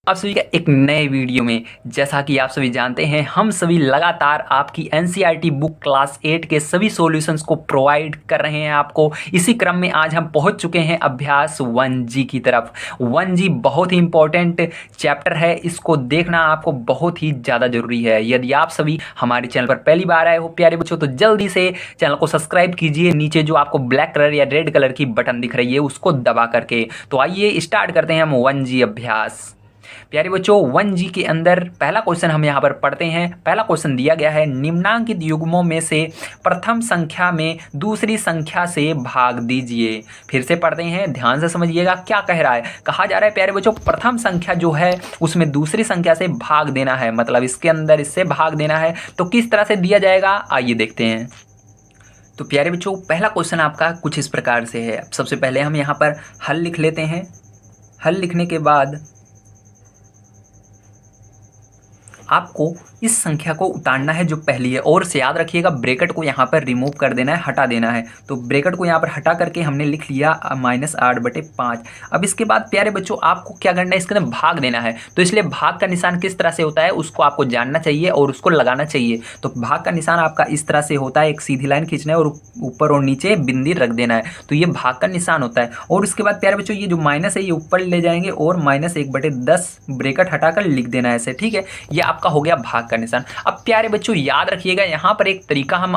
आप सभी का एक नए वीडियो में। जैसा कि आप सभी जानते हैं, हम सभी लगातार आपकी एनसीईआरटी बुक क्लास 8 के सभी सॉल्यूशंस को प्रोवाइड कर रहे हैं आपको। इसी क्रम में आज हम पहुंच चुके हैं अभ्यास 1G की तरफ। 1G बहुत ही इंपॉर्टेंट चैप्टर है, इसको देखना आपको बहुत ही ज़्यादा जरूरी है। यदि आप सभी हमारे चैनल पर पहली बार आए हो प्यारे बच्चों, तो जल्दी से चैनल को सब्सक्राइब कीजिए। नीचे जो आपको ब्लैक कलर या रेड कलर की बटन दिख रही है उसको दबा करके। तो आइए स्टार्ट करते हैं हम 1G अभ्यास। प्यारे बच्चों, 1G के अंदर पहला क्वेश्चन हम यहाँ पर पढ़ते हैं। पहला क्वेश्चन दिया गया है, निम्नांकित युग्मों में से प्रथम संख्या में दूसरी संख्या से भाग दीजिए। फिर से पढ़ते हैं, ध्यान से समझिएगा क्या कह रहा है। कहा जा रहा है प्यारे बच्चों, प्रथम संख्या जो है उसमें दूसरी संख्या से भाग देना है, मतलब इसके अंदर इससे भाग देना है। तो किस तरह से दिया जाएगा, आइए देखते हैं। तो प्यारे बच्चों, पहला क्वेश्चन आपका कुछ इस प्रकार से है। सबसे पहले हम यहाँ पर हल लिख लेते हैं। हल लिखने के बाद आपको इस संख्या को उतारना है जो पहली है, और से याद रखिएगा ब्रैकेट को यहाँ पर रिमूव कर देना है, हटा देना है। तो ब्रैकेट को यहाँ पर हटा करके हमने लिख लिया -8/5। अब इसके बाद प्यारे बच्चों आपको क्या करना है, इसके अंदर भाग देना है। तो इसलिए भाग का निशान किस तरह से होता है उसको आपको जानना चाहिए और उसको लगाना चाहिए। तो भाग का निशान आपका इस तरह से होता है, एक सीधी लाइन खींचना है और ऊपर और नीचे बिंदी रख देना है। तो ये भाग का निशान होता है। और उसके बाद प्यारे बच्चों ये जो माइनस है ये ऊपर ले जाएंगे और -1/10 ब्रैकेट हटाकर लिख देना है ऐसे, ठीक है। ये आपका हो गया भाग का निशान। अब प्यारे बच्चों याद रखिएगा, यहाँ पर एक तरीका हम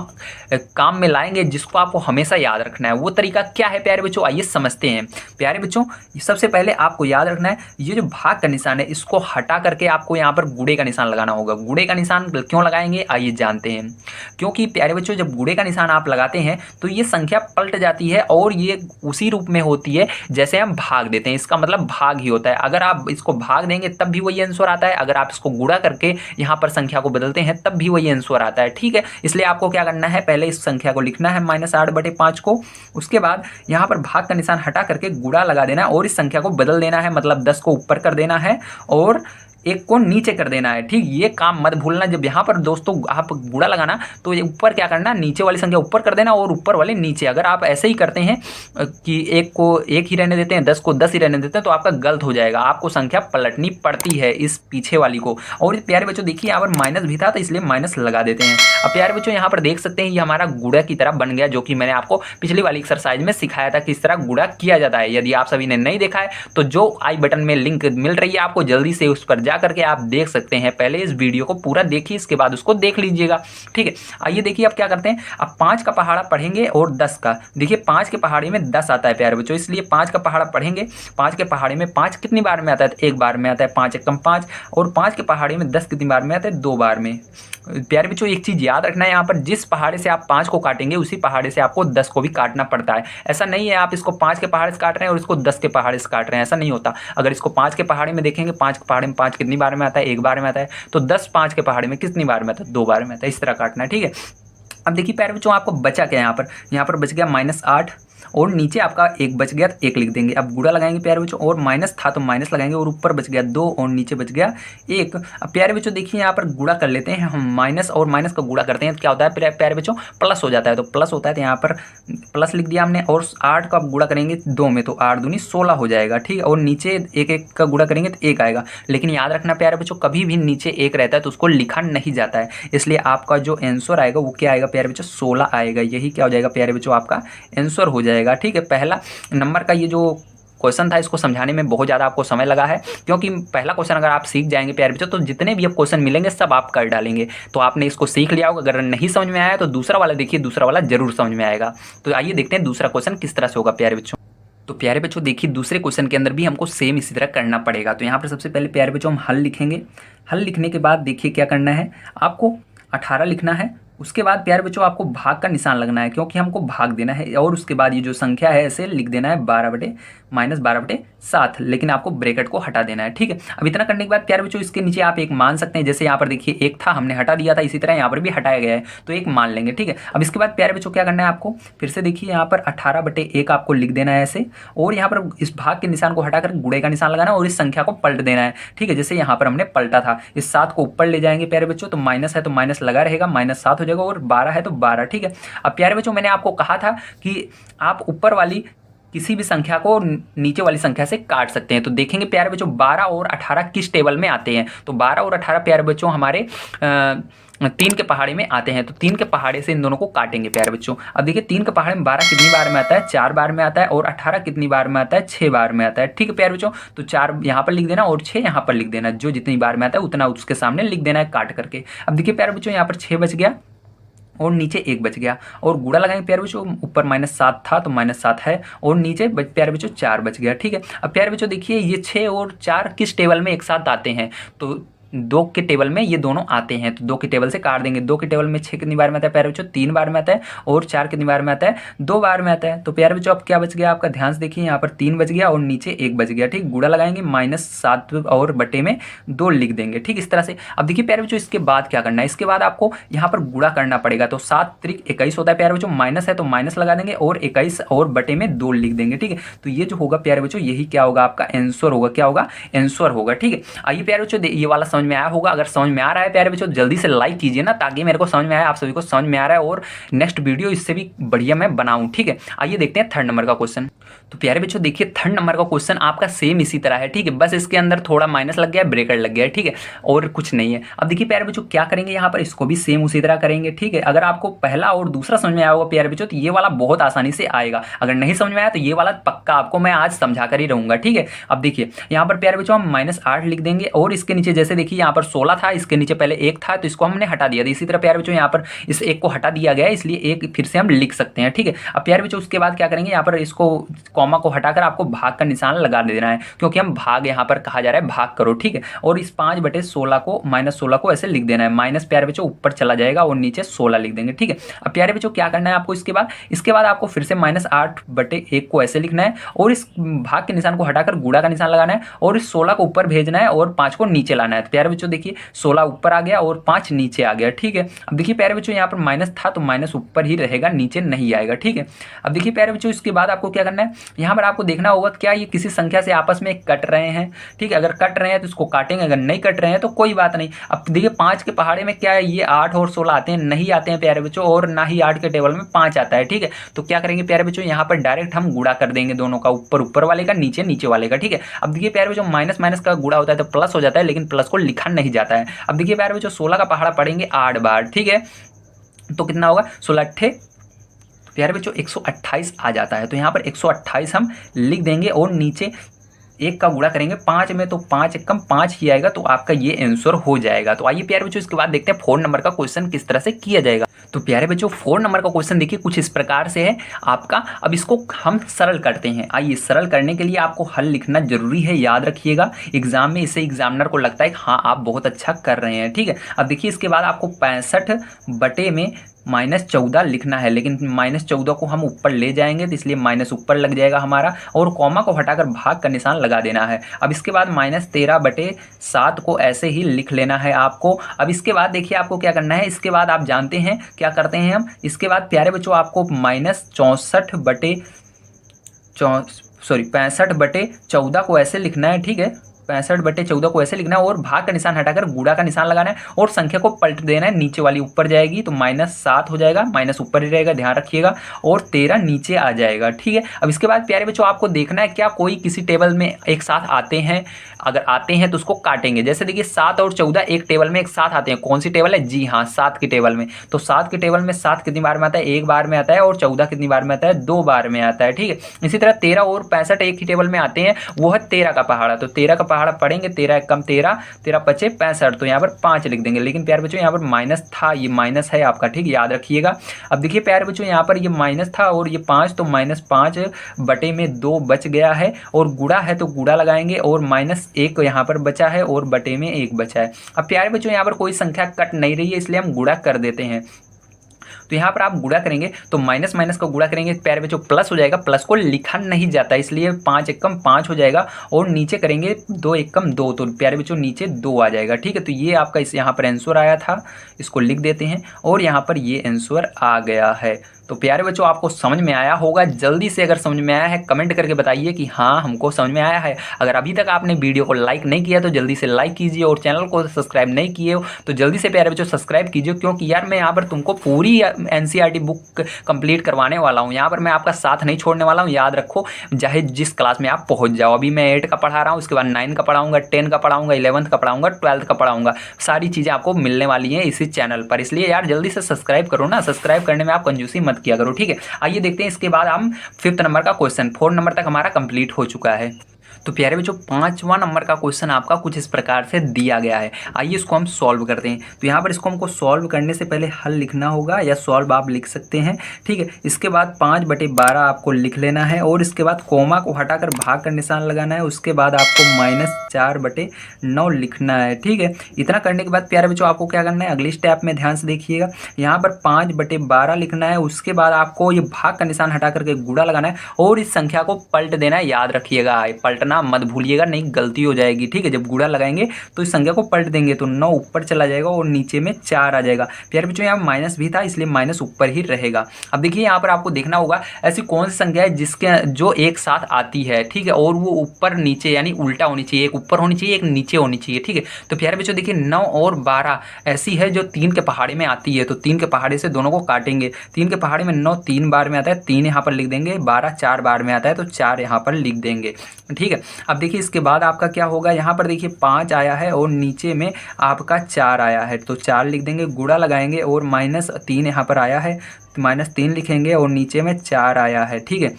काम में लाएंगे जिसको आपको हमेशा याद रखना है। वो तरीका क्या है प्यारे बच्चों, आइए समझते हैं। प्यारे बच्चों सबसे पहले आपको याद रखना है, ये जो भाग का निशान है इसको हटा करके आपको यहाँ पर गुणे का निशान लगाना होगा। गुणे का निशान क्यों लगाएंगे आइए जानते हैं। क्योंकि प्यारे बच्चों जब गुणे का निशान आप लगाते हैं तो ये संख्या पलट जाती है और ये उसी रूप में होती है जैसे हम भाग देते हैं। इसका मतलब भाग ही होता है। अगर आप इसको भाग देंगे तब भी वही आंसर आता है, अगर आप इसको गुणा करके यहाँ पर संख्या को बदलते हैं तब भी वही आंसर आता है, ठीक है। इसलिए आपको क्या करना है, पहले इस संख्या को लिखना है -8/5 को। उसके बाद यहाँ पर भाग का निशान हटा करके गुणा लगा देना है और इस संख्या को बदल देना है, मतलब 10 को ऊपर कर देना है और 1 को नीचे कर देना है, ठीक। ये काम मत भूलना। जब यहाँ पर दोस्तों आप गुणा लगाना तो ये ऊपर क्या करना, नीचे वाली संख्या ऊपर कर देना और ऊपर वाले नीचे। अगर आप ऐसे ही करते हैं कि 1 को 1 ही रहने देते हैं, 10 को 10 ही रहने देते हैं, तो आपका गलत हो जाएगा। आपको संख्या पलटनी पड़ती है इस पीछे वाली को। और प्यारे बच्चों देखिए यहाँ पर माइनस भी था तो इसलिए माइनस लगा देते हैं। अब प्यारे बच्चों यहाँ पर देख सकते हैं ये हमारा गुणा की तरह बन गया, जो कि मैंने आपको पिछली वाली एक्सरसाइज में सिखाया था किस तरह गुणा किया जाता है। यदि आप सभी ने नहीं देखा है तो जो आई बटन में लिंक मिल रही है आपको, जल्दी से उस पर जा करके आप देख सकते हैं। पहले इस वीडियो को पूरा देखिए, इसके बाद उसको देख लीजिएगा, ठीक है। आइए देखिए अब क्या करते हैं। अब 5 का पहाड़ा पढ़ेंगे और 10 का। देखिए 5 के पहाड़े में 10 आता है प्यारे बच्चों, इसलिए 5 का पहाड़ा पढ़ेंगे। 5 के पहाड़े में 5 कितनी बार में आता है, एक बार में आता है, 5 एकम 5। और 5 के पहाड़े में 10 कितनी बार में आता है, 2 बार में। प्यारे बच्चों एक चीज याद रखना है, यहाँ पर जिस पहाड़े से आप 5 को काटेंगे उसी पहाड़े से आपको 10 को भी काटना पड़ता है। ऐसा नहीं है आप इसको 5 के पहाड़े से काट रहे हैं और इसको 10 के पहाड़े से काट रहे हैं, ऐसा नहीं होता। अगर इसको 5 के पहाड़े में देखेंगे, 5 के पहाड़े में 5 कितनी बार में आता है, एक बार में आता है। तो 10 5 के पहाड़े में कितनी बार में आता है, 2 बार में आता है। इस तरह काटना है, ठीक है। अब देखिए प्यारे बच्चों आपको बचा क्या, यहाँ पर बच गया -8 और नीचे आपका 1 बच गया तो 1 लिख देंगे। अब गुणा लगाएंगे प्यारे बच्चों, और माइनस था तो माइनस लगाएंगे और ऊपर बच गया 2 और नीचे बच गया 1। अब प्यारे बच्चों देखिए यहाँ पर गुणा कर लेते हैं हम। माइनस और माइनस का गुणा करते हैं तो क्या होता है प्यारे बच्चों, प्लस हो जाता है। तो प्लस होता है तो यहाँ पर प्लस लिख दिया हमने। और 8 का गुणा करेंगे 2 में तो 8 दूनी 16 हो जाएगा, ठीक है। और नीचे 1 का गुणा करेंगे तो 1 आएगा। लेकिन याद रखना प्यारे बच्चों, कभी भी नीचे 1 रहता है तो उसको लिखा नहीं जाता है। इसलिए आपका जो आंसर आएगा वो क्या आएगा प्यारे बच्चों, 16 आएगा। यही क्या हो जाएगा प्यारे बच्चों, आपका आंसर हो जाएगा, ठीक है। पहला नंबर का ये जो क्वेश्चन था इसको समझाने में बहुत ज़्यादा आपको समय लगा है, क्योंकि पहला क्वेश्चन अगर आप सीख जाएंगे प्यारे बच्चों तो जितने भी अब क्वेश्चन मिलेंगे सब आप कर डालेंगे। तो आपने इसको सीख लिया होगा। अगर नहीं समझ में आया तो दूसरा वाला देखिए, दूसरा वाला जरूर समझ में आएगा। तो आइए देखते हैं दूसरा क्वेश्चन किस तरह से होगा प्यारे बच्चों। तो प्यारे बच्चों देखिए दूसरे क्वेश्चन के अंदर भी हमको सेम इसी तरह करना पड़ेगा। तो यहाँ पर सबसे पहले प्यारे बच्चों हम हल लिखेंगे। हल लिखने के बाद देखिए क्या करना है, आपको 18 लिखना है। उसके बाद प्यारे बच्चों आपको भाग का निशान लगना है, क्योंकि हमको भाग देना है। और उसके बाद ये जो संख्या है इसे लिख देना है -12/7, लेकिन आपको ब्रैकेट को हटा देना है, ठीक है। अब इतना करने के बाद प्यारे बच्चों इसके नीचे आप 1 मान सकते हैं। जैसे यहाँ पर देखिए 1 था, हमने हटा दिया था, इसी तरह यहाँ पर भी हटाया गया है तो 1 मान लेंगे, ठीक है। अब इसके बाद प्यारे बच्चों क्या करना है, आपको फिर से देखिए यहाँ पर 18/1 आपको लिख देना है ऐसे। और यहाँ पर इस भाग के निशान को हटाकर गुणे का निशान लगाना और इस संख्या को पलट देना है, ठीक है। जैसे यहाँ पर हमने पलटा था, इस 7 को ऊपर ले जाएंगे प्यारे बच्चों, तो माइनस है तो माइनस लगा रहेगा, -7 हो जाएगा। और 12 है तो 12, ठीक है। अब प्यारे बच्चों मैंने आपको कहा था कि आप ऊपर वाली किसी भी संख्या को नीचे वाली संख्या से काट सकते हैं। तो देखेंगे प्यारे बच्चों 12 और 18 किस टेबल में आते हैं। तो 12 और 18 प्यारे बच्चों हमारे 3 के पहाड़े में आते हैं। तो 3 के पहाड़े से इन दोनों को काटेंगे प्यारे बच्चों। अब देखिए 3 के पहाड़े में 12 कितनी बार में आता है, 4 बार में आता है, और 18 कितनी बार में आता है, 6 बार में आता है। ठीक है प्यारे बच्चों, तो 4 यहाँ पर लिख देना और 6 यहाँ पर लिख देना। जो जितनी बार में आता है उतना उसके सामने लिख देना है काट करके। अब देखिए प्यारे बच्चों यहाँ पर 6 बच गया और नीचे 1 बच गया, और गुणा लगाएंगे प्यारे बच्चों। ऊपर -7 था तो -7 है, और नीचे प्यारे बच्चों 4 बच गया। ठीक है, अब प्यारे बच्चों देखिए ये 6 और 4 किस टेबल में एक साथ आते हैं। तो 2 के टेबल में ये दोनों आते हैं, तो 2 के टेबल से काट देंगे। 2 के टेबल में 6 कितनी बार में आता है प्यारे बच्चों, 3 बार में आता है, और 4 कितनी बार में आता है, 2 बार में आता है। तो प्यारे बच्चों अब क्या बच गया आपका, ध्यान से देखिए यहाँ पर 3 बच गया और नीचे 1 बच गया। ठीक, गुणा लगाएंगे -7 और बटे में 2 लिख देंगे। ठीक, इस तरह से। अब देखिए प्यारे बच्चों इसके बाद क्या करना है, इसके बाद आपको यहाँ पर गुणा करना पड़ेगा। तो 7 त्रिक 21 होता है प्यारे बच्चों, माइनस है तो माइनस लगा देंगे और 21 और बटे में 2 लिख देंगे। ठीक है, तो ये जो होगा प्यारे बच्चों यही क्या होगा आपका आंसर होगा। क्या होगा, आंसर होगा। ठीक है, आइए प्यारे बच्चों ये वाला समझ में आया होगा। अगर समझ में आ रहा है प्यारे बच्चों जल्दी से लाइक कीजिए ना, ताकि मेरे को समझ में आए, आप सभी को समझ में आ रहा है और नेक्स्ट वीडियो इससे भी बढ़िया मैं बनाऊं। ठीक है, आइए देखते हैं 3rd नंबर का क्वेश्चन। तो प्यारे बच्चों देखिए 3rd नंबर का क्वेश्चन आपका सेम इसी तरह है। ठीक है, बस इसके अंदर थोड़ा माइनस लग गया है, ब्रेकेट लग गया है। ठीक है, और कुछ नहीं है। अब देखिए प्यारे बच्चों क्या करेंगे, यहाँ पर इसको भी सेम उसी तरह करेंगे। ठीक है, अगर आपको पहला और दूसरा समझ में आया होगा प्यारे बच्चों, तो ये वाला बहुत आसानी से आएगा। अगर नहीं समझ में आया तो ये वाला पक्का आपको मैं आज समझा कर ही रहूंगा। ठीक है, अब देखिए यहाँ पर प्यारे बच्चों हम -8 लिख देंगे, और इसके नीचे जैसे देखिए यहाँ पर 16 था, इसके नीचे पहले 1 था, तो इसको हमने हटा दिया। इसी तरह प्यारे बच्चों यहाँ पर इस 1 को हटा दिया गया है, इसलिए 1 फिर से हम लिख सकते हैं। ठीक है, अब प्यारे बच्चों उसके बाद क्या करेंगे, यहाँ पर इसको कॉमा को हटाकर आपको भाग का निशान लगा देना है, क्योंकि हम भाग यहाँ पर कहा जा रहा है भाग करो। ठीक है, और इस 5/16 को -16 को ऐसे लिख देना है। माइनस प्यारे बच्चों ऊपर चला जाएगा और नीचे 16 लिख देंगे। ठीक है, अब प्यारे बच्चों क्या करना है आपको, इसके बाद आपको फिर से -8/1 को ऐसे लिखना है, और इस भाग के निशान को हटाकर गुणा का निशान लगाना है, और इस 16 को ऊपर भेजना है और 5 को नीचे लाना है। तो प्यारे बच्चों देखिए 16 ऊपर आ गया और 5 नीचे आ गया। ठीक है, अब देखिए प्यारे बच्चों यहाँ पर माइनस था तो माइनस ऊपर ही रहेगा, नीचे नहीं आएगा। ठीक है, अब देखिए प्यारे बच्चों इसके बाद आपको क्या करना है, यहाँ पर आपको देखना होगा क्या ये किसी संख्या से आपस में कट रहे हैं। ठीक है, अगर कट रहे हैं तो इसको काटेंगे, अगर नहीं कट रहे हैं तो कोई बात नहीं। अब देखिए 5 के पहाड़े में क्या है, ये 8 और 16 आते हैं, नहीं आते हैं प्यारे बच्चों, और ना ही 8 के टेबल में 5 आता है। ठीक है, तो क्या करेंगे प्यारे बच्चों, यहाँ पर डायरेक्ट हम गुणा कर देंगे दोनों का, ऊपर वाले का, नीचे वाले का। ठीक है, अब देखिए प्यारे बच्चों माइनस माइनस का गुणा होता है तो प्लस हो जाता है, लेकिन प्लस को लिखा नहीं जाता है। अब देखिए प्यारे बच्चों 16 का पहाड़ा पढ़ेंगे 8 बार। ठीक है, तो कितना होगा, 16 अट्ठे प्यारे बच्चों 128 आ जाता है। तो यहाँ पर 128 हम लिख देंगे, और नीचे 1 का गुणा करेंगे 5 में, तो 5 एकम 5 ही आएगा, तो आपका ये आंसर हो जाएगा। तो आइए प्यारे बच्चों इसके बाद देखते हैं 4 नंबर का क्वेश्चन किस तरह से किया जाएगा। तो प्यारे बच्चों 4 नंबर का क्वेश्चन देखिए कुछ इस प्रकार से है आपका। अब इसको हम सरल करते हैं। आइए सरल करने के लिए आपको हल लिखना जरूरी है, याद रखिएगा एग्जाम में, इससे एग्जामिनर को लगता है कि हाँ आप बहुत अच्छा कर रहे हैं। ठीक है, अब देखिए इसके बाद आपको 65 बटे में -14 लिखना है, लेकिन -14 को हम ऊपर ले जाएंगे तो इसलिए माइनस ऊपर लग जाएगा हमारा, और कॉमा को हटाकर भाग का निशान लगा देना है। अब इसके बाद -13/7 को ऐसे ही लिख लेना है आपको। अब इसके बाद देखिए आपको क्या करना है, इसके बाद आप जानते हैं क्या करते हैं हम, इसके बाद प्यारे बच्चों आपको -65/14 को ऐसे लिखना है। ठीक है, 65/14 को ऐसे लिखना है, और भाग का निशान हटाकर गुणा का निशान लगाना है, और संख्या को पलट देना है, नीचे वाली ऊपर जाएगी तो -7 हो जाएगा, माइनस ऊपर ही रहेगा, ध्यान रखिएगा, और 13 नीचे आ जाएगा। ठीक है, अब इसके बाद प्यारे बच्चों आपको देखना है क्या कोई किसी टेबल में एक साथ आते हैं। अगर आते हैं तो उसको काटेंगे। जैसे देखिए 7 और 14 एक टेबल में एक साथ आते हैं। कौन सी टेबल है, जी हाँ 7 की टेबल में। तो 7 की टेबल में 7 कितनी बार में आता है, 1 बार में आता है, और 14 कितनी बार में आता है, 2 बार में आता है। ठीक है, इसी तरह 13 और 65 एक ही टेबल में आते हैं, वो है 13 का पहाड़ा। तो 13 का पहाड़ा पढ़ेंगे, 13 कम 13, 13 पचे 65, तो यहाँ पर 5 लिख देंगे। लेकिन प्यारे बच्चों यहाँ पर माइनस था, ये माइनस है आपका, ठीक याद रखिएगा। अब देखिए प्यारे बच्चों यहाँ पर ये माइनस था और ये 5, तो -5/2 बच गया है, और गुणा है तो गुणा लगाएंगे, और -1 यहाँ पर बचा है और बटे में 1 बचा है। अब प्यारे बच्चों यहाँ पर कोई संख्या कट नहीं रही है, इसलिए हम गुणा कर देते हैं। तो यहाँ पर आप गुणा करेंगे तो माइनस माइनस का गुणा करेंगे, प्यारे बच्चों प्लस हो जाएगा, प्लस को लिखा नहीं जाता इसलिए 5 एकम 5 हो जाएगा, और नीचे करेंगे 2 एकम 2, तो प्यारे बच्चों नीचे 2 आ जाएगा। ठीक है, तो ये आपका इस यहाँ पर आंसर आया था, इसको लिख देते हैं, और यहाँ पर ये आंसर आ गया है। तो प्यारे बच्चों आपको समझ में आया होगा। जल्दी से अगर समझ में आया है कमेंट करके बताइए कि हाँ हमको समझ में आया है। अगर अभी तक आपने वीडियो को लाइक नहीं किया तो जल्दी से लाइक कीजिए और चैनल को सब्सक्राइब नहीं किए हो तो जल्दी से प्यारे बच्चों सब्सक्राइब कीजिए, क्योंकि यार मैं यहाँ पर तुमको पूरी NCERT बुक कंप्लीट करवाने वाला हूँ। यहाँ पर मैं आपका साथ नहीं छोड़ने वाला हूँ, याद रखो, चाहे जिस क्लास में आप पहुँच जाओ। अभी मैं 8 का पढ़ा रहा हूँ, उसके बाद 9 का पढ़ाऊँगा, 10 का पढ़ाऊँगा, 11th का पढ़ाऊँगा, 12th का पढ़ाऊँगा। सारी चीज़ें आपको मिलने वाली हैं इसी चैनल पर, इसलिए यार जल्दी से सब्सक्राइब करो ना। सब्सक्राइब करने में आप कंजूसी मत किया करो, ठीक है। आइए देखते हैं इसके बाद हम 5th नंबर का क्वेश्चन। 4 नंबर तक हमारा कंप्लीट हो चुका है। तो प्यारे बच्चों 5वां नंबर का क्वेश्चन आपका कुछ इस प्रकार से दिया गया है। आइए इसको हम सॉल्व करते हैं। तो यहाँ पर इसको हमको सॉल्व करने से पहले हल लिखना होगा, या सॉल्व आप लिख सकते हैं, ठीक है। इसके बाद 5/12 आपको लिख लेना है और इसके बाद कोमा को हटाकर भाग का निशान लगाना है। उसके बाद आपको -4/9 लिखना है, ठीक है। इतना करने के बाद प्यारे बच्चों आपको क्या करना है, अगली स्टेप में ध्यान से देखिएगा। यहाँ पर 5/12 लिखना है। उसके बाद आपको ये भाग का निशान हटा करके गुणा लगाना है और इस संख्या को पलट देना है। याद रखिएगा, पलटना मत भूलिएगा, नहीं गलती हो जाएगी, ठीक है। जब गुणा लगाएंगे तो इस संख्या को पलट देंगे तो 9 ऊपर चला जाएगा और नीचे में 4 आ जाएगा। प्यारे बच्चों यहाँ माइनस भी था इसलिए माइनस ऊपर ही रहेगा। अब देखिए यहाँ पर आपको देखना होगा ऐसी कौन सी संख्या है जिसके जो एक साथ आती है, ठीक है, और वो ऊपर नीचे यानी उल्टा होनी चाहिए, एक ऊपर होनी चाहिए एक नीचे होनी चाहिए, ठीक है। तो प्यारे बच्चों देखिए 9 और 12 ऐसी है जो 3 के पहाड़े में आती है, तो 3 के पहाड़े से दोनों को काटेंगे। 3 के पहाड़े में 9 3 बार में आता है, 3 यहाँ पर लिख देंगे। 12 4 बार में आता है तो 4 यहाँ पर लिख देंगे, ठीक है। अब देखिए इसके बाद आपका क्या होगा, यहाँ पर देखिए 5 आया है और नीचे में आपका 4 आया है तो 4 लिख देंगे, गुणा लगाएंगे और -3 यहाँ पर आया है तो -3 लिखेंगे और नीचे में 4 आया है, ठीक है,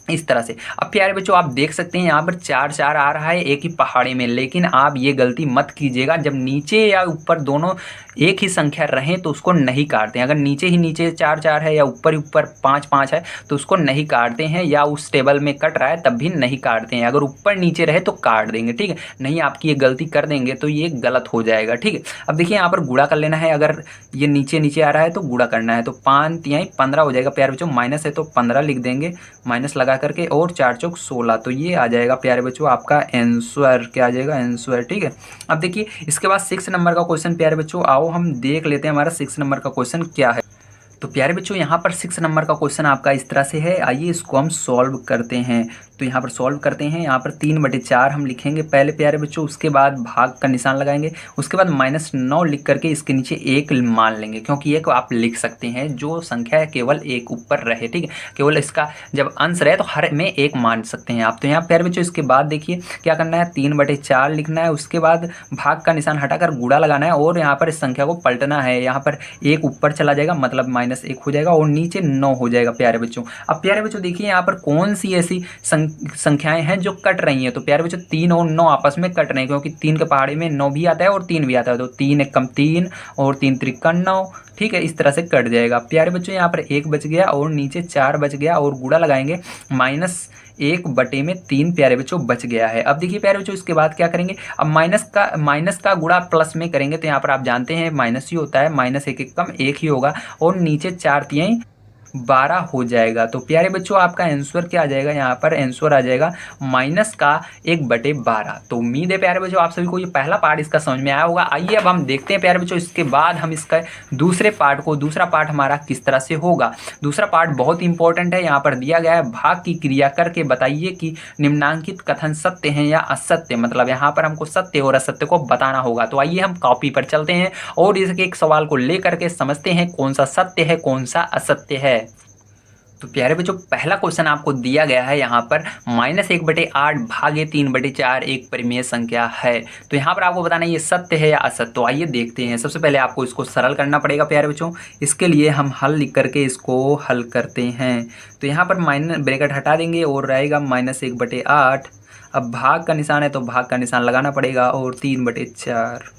इस तरह से। अब प्यारे बच्चों आप देख सकते हैं यहाँ पर 4 4 आ रहा है एक ही पहाड़ी में, लेकिन आप ये गलती मत कीजिएगा, जब नीचे या ऊपर दोनों एक ही संख्या रहें तो उसको नहीं काटते हैं। अगर नीचे ही नीचे 4 4 है या ऊपर ही ऊपर 5 5 है तो उसको नहीं काटते हैं, या उस टेबल में कट रहा है तब भी नहीं काटते हैं। अगर ऊपर नीचे रहे तो काट देंगे, ठीक है। नहीं आपकी ये गलती कर देंगे तो ये गलत हो जाएगा, ठीक है। अब देखिए यहाँ पर गुणा कर लेना है, अगर ये नीचे नीचे आ रहा है तो गुणा करना है, तो 5 तिहाई 15 हो जाएगा प्यारे बच्चों। माइनस है तो 15 लिख देंगे माइनस लगा करके, और 4 चौक 16, तो ये आ जाएगा प्यारे बच्चों आपका आंसर। क्या आ जाएगा, आंसर, ठीक है। अब देखिए इसके बाद 6 नंबर का क्वेश्चन प्यारे बच्चों, आओ हम देख लेते हैं हमारा 6 नंबर का क्वेश्चन क्या है। तो प्यारे बच्चों यहाँ पर 6 नंबर का क्वेश्चन आपका इस तरह से है। आइए इसको हम सॉल्व करते हैं। तो यहाँ पर सॉल्व करते हैं। यहाँ पर 3/4 हम लिखेंगे पहले प्यारे बच्चों, उसके बाद भाग का निशान लगाएंगे, उसके बाद -9 लिख करके इसके नीचे 1 मान लेंगे, क्योंकि 1 आप लिख सकते हैं जो संख्या है केवल 1 ऊपर रहे, ठीक है। केवल इसका जब अंश रहे तो हर में 1 मान सकते हैं आप। तो यहाँ प्यारे बच्चों इसके बाद देखिए क्या करना है, 3/4 लिखना है, उसके बाद भाग का निशान हटाकर गुणा लगाना है और यहाँ पर इस संख्या को पलटना है। यहाँ पर 1 ऊपर चला जाएगा मतलब -1 हो जाएगा और नीचे 9 हो जाएगा प्यारे बच्चों। अब प्यारे बच्चों देखिए यहाँ पर कौन सी ऐसी संख्याएं हैं जो कट रही हैं। तो प्यारे बच्चों 3 और 9 आपस में कट रहे हैं, क्योंकि 3 के पहाड़े में 9 भी आता है और 3 भी आता है, तो 3 एक कम 3 और 3 त्रिका 9, ठीक है, इस तरह से कट जाएगा। प्यारे बच्चों यहाँ पर 1 बच गया और नीचे 4 बच गया और गुणा लगाएंगे, -1/3 प्यारे बच्चों बच गया है। अब देखिए प्यारे बच्चों इसके बाद क्या करेंगे, अब माइनस का गुणा प्लस में करेंगे, तो यहाँ पर आप जानते हैं माइनस ही होता है, -1 एक कम 1 ही होगा और नीचे 4 तिहाई 12 हो जाएगा। तो प्यारे बच्चों आपका आंसर क्या आ जाएगा, यहाँ पर आंसर आ जाएगा -1/12। तो उम्मीद है प्यारे बच्चों आप सभी को ये पहला पार्ट इसका समझ में आया होगा। आइए अब हम देखते हैं प्यारे बच्चों इसके बाद हम इसका दूसरा पार्ट हमारा किस तरह से होगा। दूसरा पार्ट बहुत इंपॉर्टेंट है। यहाँ पर दिया गया है भाग की क्रिया करके बताइए कि निम्नांकित कथन सत्य हैं या असत्य, मतलब यहाँ पर हमको सत्य और असत्य को बताना होगा। तो आइए हम कॉपी पर चलते हैं और इसके एक सवाल को लेकर के समझते हैं कौन सा सत्य है कौन सा असत्य है। तो प्यारे बच्चों पहला क्वेश्चन आपको दिया गया है यहाँ पर, -1/8 भागे 3/4 एक परिमेय संख्या है। तो यहाँ पर आपको बताना है ये सत्य है या असत्य। तो आइए देखते हैं। सबसे पहले आपको इसको सरल करना पड़ेगा प्यारे बच्चों। इसके लिए हम हल लिख करके इसको हल करते हैं। तो यहाँ पर माइनस ब्रैकेट हटा देंगे और रहेगा -1/8। अब भाग का निशान है तो भाग का निशान लगाना पड़ेगा और 3/4।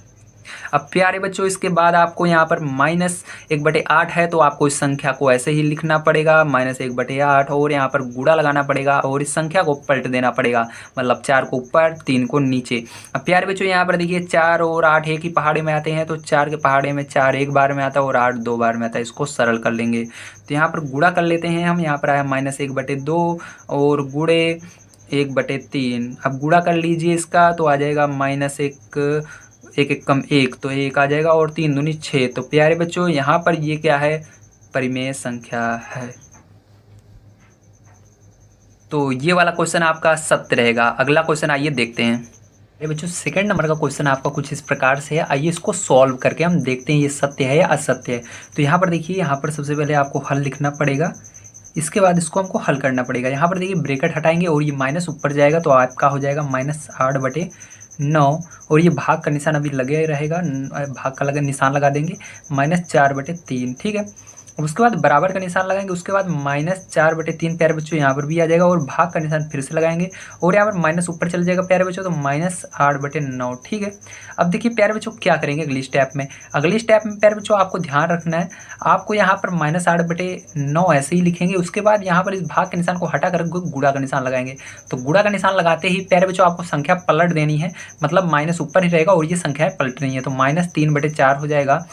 अब प्यारे बच्चों इसके बाद आपको यहाँ पर -1/8 है तो आपको इस संख्या को ऐसे ही लिखना पड़ेगा -1/8 और यहाँ पर गुणा लगाना पड़ेगा और इस संख्या को पलट देना पड़ेगा, मतलब 4 को ऊपर 3 को नीचे। अब प्यारे बच्चों यहाँ पर देखिए 4 और 8 एक ही पहाड़े में आते हैं, तो 4 के पहाड़े में 4 एक बार में आता है और 8 2 बार में आता है। इसको सरल कर लेंगे तो यहाँ पर गुणा कर लेते हैं हम। यहाँ पर आया -1/2 और गुणे 1/3। अब गुणा कर लीजिए इसका तो आ जाएगा -1 एक एक कम 1 तो 1 आ जाएगा और 3 दूनी 6। तो प्यारे बच्चों यहाँ पर ये क्या है, परिमेय संख्या है। तो ये वाला क्वेश्चन आपका सत्य रहेगा। अगला क्वेश्चन आइए देखते हैं। ये बच्चों सेकंड नंबर का क्वेश्चन आपका कुछ इस प्रकार से है। आइए इसको सॉल्व करके हम देखते हैं ये सत्य है या असत्य है। तो यहाँ पर देखिए, यहाँ पर सबसे पहले आपको हल लिखना पड़ेगा, इसके बाद इसको हमको हल करना पड़ेगा। यहाँ पर देखिए ब्रैकेट हटाएंगे और ये माइनस ऊपर जाएगा तो आपका हो जाएगा -8/9, और ये भाग का निशान अभी लगे रहेगा, भाग का लगा निशान लगा देंगे, -4/3। ठीक है, उसके बाद बराबर का निशान लगाएंगे, उसके बाद -4/3 प्यारे बच्चों यहाँ पर भी आ जाएगा, और भाग का निशान फिर से लगाएंगे, और यहाँ पर माइनस ऊपर चल जाएगा प्यारे बच्चों, तो -8/9। ठीक है, अब देखिए प्यारे बच्चों क्या करेंगे अगली स्टेप में। अगली स्टेप में प्यारे बच्चों आपको ध्यान रखना है, आपको यहाँ पर -8/9 ऐसे ही लिखेंगे, उसके बाद यहाँ पर इस भाग के निशान को हटा कर गुणा का निशान लगाएंगे। तो गुणा का निशान लगाते ही प्यारे बच्चों आपको संख्या पलट देनी है, मतलब माइनस ऊपर ही रहेगा और ये संख्याएं पलट रही है, तो -3/4 हो जाएगा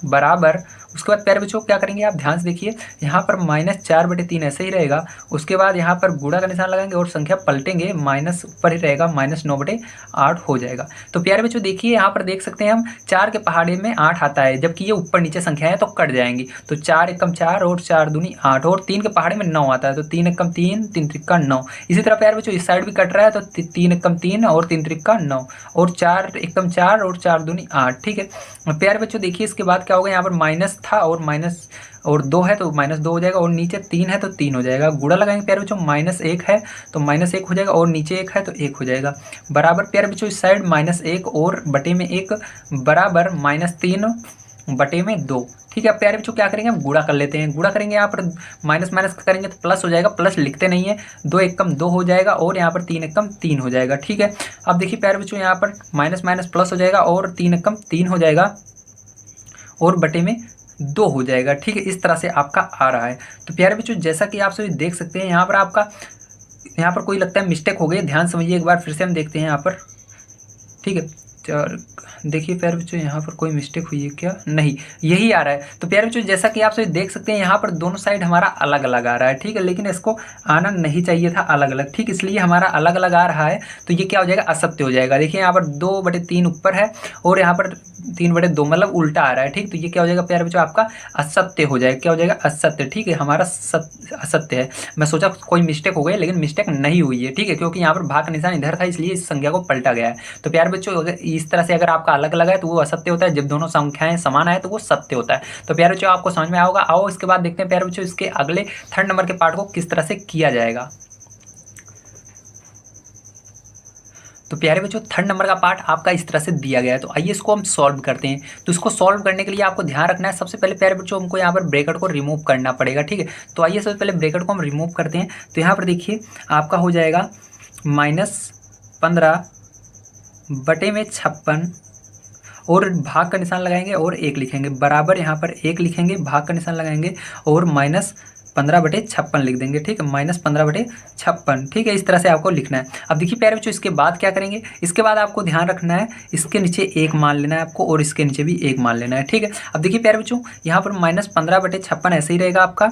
बराबर। उसके बाद प्यारे बच्चों क्या करेंगे, आप ध्यान से देखिए, यहाँ पर -4/3 ऐसे ही रहेगा, उसके बाद यहाँ पर गुणा का निशान लगाएंगे और संख्या पलटेंगे, माइनस ऊपर ही रहेगा, -9/8 हो जाएगा। तो प्यारे बच्चों देखिए, यहाँ पर देख सकते हैं हम 4 के पहाड़े में 8 आता है, जबकि ये ऊपर नीचे संख्या है तो कट जाएंगी, तो 4 एकम 4 और 4 दूनी 8, और 3 के पहाड़े में 9 आता है, तो 3 एकम 3, 3 त्रिका 9। इसी तरह प्यारे बच्चों इस साइड भी कट रहा है, तो 3 एकम 3 और 3 त्रिका 9, और 4 एकम 4 और 4 दूनी 8। ठीक है, प्यारे बच्चों देखिए इसके बाद क्या होगा, यहाँ पर माइनस था और माइनस और 2 है तो -2 हो जाएगा, और नीचे 3 है तो 3 हो जाएगा। गुणा लगाएंगे प्यारे बच्चों, -1 है तो -1 हो जाएगा, और नीचे 1 है तो 1 हो जाएगा बराबर। प्यारे बच्चों इस साइड -1 और बटे में 1 बराबर -3/2। ठीक है, अब प्यारे बच्चों क्या करेंगे, हम गुणा कर लेते हैं। गुणा करेंगे, यहाँ पर माइनस माइनस करेंगे तो प्लस हो जाएगा, प्लस लिखते नहीं है, 2 एकम 2 हो जाएगा, और यहाँ पर 3 एकम 3 हो जाएगा। ठीक है, अब देखिए प्यारे बच्चों यहाँ पर माइनस माइनस प्लस हो जाएगा, और 3 एकम 3 हो जाएगा, और बटे में 2 हो जाएगा। ठीक है, इस तरह से आपका आ रहा है। तो प्यारे बच्चों जैसा कि आप सभी देख सकते हैं, यहाँ पर आपका यहाँ पर कोई लगता है मिस्टेक हो गई, ध्यान समझिए एक बार फिर से हम देखते हैं यहाँ पर। ठीक है, देखिए प्यारे बच्चों यहाँ पर कोई मिस्टेक हुई है क्या, नहीं, यही आ रहा है। तो प्यारे बच्चों जैसा कि आप सभी देख सकते हैं, यहाँ पर दोनों साइड हमारा अलग अलग आ रहा है। ठीक है, लेकिन इसको आना नहीं चाहिए था अलग अलग, ठीक, इसलिए हमारा अलग अलग आ रहा है, तो ये क्या हो जाएगा, असत्य हो जाएगा। देखिए यहाँ पर 2/3 ऊपर है और यहाँ पर 3/2, मतलब उल्टा आ रहा है। ठीक, तो ये क्या हो जाएगा प्यारे बच्चों, आपका असत्य हो जाएगा। क्या हो जाएगा, असत्य। ठीक है, हमारा असत्य है। मैं सोचा कोई मिस्टेक हो गई, लेकिन मिस्टेक नहीं हुई है। ठीक है, क्योंकि यहाँ पर भाग का निशान इधर था, इसलिए इस संख्या को पलटा गया है। तो प्यारे बच्चों अगर इस तरह से अगर आपका अलग अलग है तो वो असत्य होता है, जब दोनों संख्याएं समान आए तो वो सत्य होता है। तो प्यारे बच्चों आपको समझ में आओगे। आओ इसके बाद देखते हैं प्यारे बच्चों इसके अगले थर्ड नंबर के पार्ट को किस तरह से किया जाएगा। तो प्यारे बच्चों थर्ड नंबर का पार्ट आपका इस तरह से दिया गया है, तो आइए इसको हम सॉल्व करते हैं। तो इसको सॉल्व करने के लिए आपको ध्यान रखना है, सबसे पहले प्यारे बच्चों हमको यहाँ पर ब्रैकेट को रिमूव करना पड़ेगा। ठीक है, तो आइए सबसे पहले ब्रैकेट को हम रिमूव करते हैं। तो यहाँ पर देखिए आपका हो जाएगा -15/56, और भाग का निशान लगाएंगे और 1 लिखेंगे बराबर, यहाँ पर 1 लिखेंगे, भाग का निशान लगाएंगे और -15/56 लिख देंगे। ठीक है, -15/56। ठीक है, इस तरह से आपको लिखना है। अब देखिए प्यारे बच्चों इसके बाद क्या करेंगे, इसके बाद आपको ध्यान रखना है, इसके नीचे 1 मान लेना है आपको, और इसके नीचे भी 1 मान लेना है। ठीक है, अब देखिए प्यारे बच्चों यहाँ पर -15/56 ऐसे ही रहेगा आपका।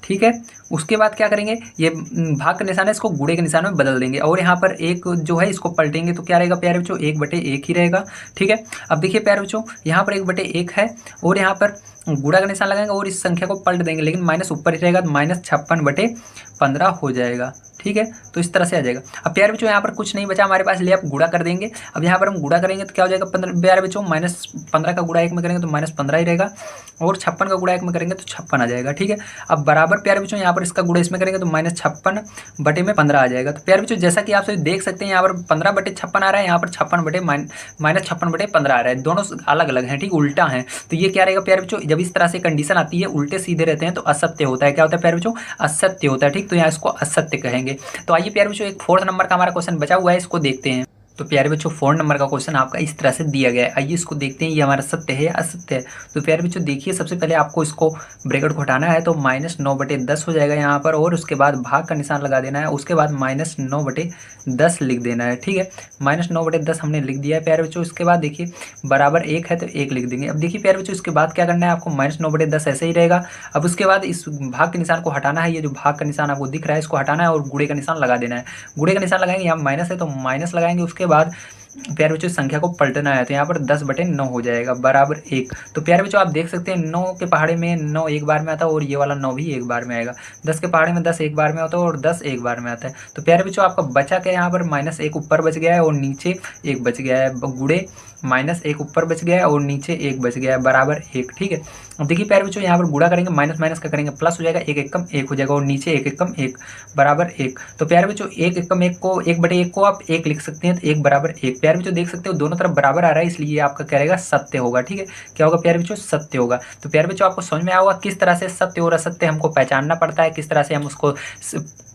ठीक है, उसके बाद क्या करेंगे, ये भाग का निशान है, इसको गुणे के निशान में बदल देंगे, और यहाँ पर 1 जो है इसको पलटेंगे, तो क्या रहेगा प्यारे बच्चों, 1/1 ही रहेगा। ठीक है, अब देखिए प्यारे बच्चों यहाँ पर 1/1 है, और यहाँ पर गुणा का निशान लगाएंगे और इस संख्या को पलट देंगे, लेकिन माइनस ऊपर ही रहेगा, तो -56/15 हो जाएगा। ठीक है, तो इस तरह से आ जाएगा। अब प्यारे बच्चों यहाँ पर कुछ नहीं बचा हमारे पास, लिए आप गुणा कर देंगे। अब यहाँ पर हम गुणा करेंगे तो क्या हो जाएगा, 15 प्यारे बच्चों -15 का गुणा 1 में करेंगे तो -15 ही रहेगा, और 56 का गुणा 1 में करेंगे तो 56 आ जाएगा। ठीक है, अब बराबर प्यारे बच्चों यहाँ पर इसका गुणा इसमें करेंगे तो -56/15 आ जाएगा। तो प्यारे बच्चों जैसा कि आप सभी देख सकते हैं, यहाँ पर 15/56 आ रहा है, यहाँ पर -56/15 आ रहा है, दोनों अलग अलग हैं। ठीक, उल्टा है, तो ये क्या रहेगा प्यारे बच्चों, जब इस तरह से कंडीशन आती है उल्टे सीधे रहते हैं तो असत्य होता है। क्या होता है प्यारे बच्चों, असत्य होता है। ठीक, तो यहाँ इसको असत्य कहेंगे। तो आइए प्यारे बच्चों एक 4th नंबर का हमारा क्वेश्चन बचा हुआ है, इसको देखते हैं। तो प्यारे बच्चों 4 नंबर का क्वेश्चन आपका इस तरह से दिया गया है, आइए इसको देखते हैं, ये हमारा सत्य है या असत्य है। तो प्यारे बच्चों देखिए, सबसे पहले आपको इसको ब्रैकेट को हटाना है, तो -9/10 हो जाएगा यहाँ पर, और उसके बाद भाग का निशान लगा देना है, उसके बाद -9/10 लिख देना है। ठीक है, -9/10 हमने लिख दिया है प्यारे बच्चों। इसके बाद देखिए बराबर 1 है तो 1 लिख देंगे। अब देखिए प्यारे बच्चों इसके बाद क्या करना है आपको, -9/10 ऐसे ही रहेगा। अब उसके बाद इस भाग के निशान को हटाना है, ये जो भाग का निशान आपको दिख रहा है इसको हटाना है, और गुणे का निशान लगा देना है। गुणे का निशान लगाएंगे, यहाँ माइनस है तो माइनस लगाएंगे, उसके बाद प्यारे बच्चों संख्या को पलटना है तो यहाँ पर 10/9 हो जाएगा बराबर 1। तो प्यारे बच्चों आप देख सकते हैं 9 के पहाड़े में 9 एक बार में आता है और ये वाला 9 भी एक बार में आएगा। 10 के पहाड़े में 10 एक बार में आता है और 10 एक बार में आता है। तो प्यारे बच्चों आपका बचा क्या, यहाँ पर -1 ऊपर बच गया है और नीचे 1 बच गया है, गुड़े -1 ऊपर बच गया है और नीचे 1 बच गया है बराबर 1। ठीक है, अब देखिए प्यारे बच्चों यहाँ पर गुणा करेंगे, माइनस माइनस का करेंगे प्लस हो जाएगा, 1 एकम 1 हो जाएगा और नीचे 1 एकम 1 बराबर 1। तो प्यारे बच्चों 1 एकम 1 को 1/1 को आप 1 लिख सकते हैं, तो 1 बराबर 1। प्यारे बच्चों देख सकते हो दोनों तरफ बराबर आ रहा है, इसलिए आपका क्या रहेगा, सत्य होगा। ठीक है, क्या होगा प्यारे बच्चों, सत्य होगा। तो प्यारे बच्चों आपको समझ में आया होगा किस तरह से सत्य और असत्य हमको पहचानना पड़ता है, किस तरह से हम उसको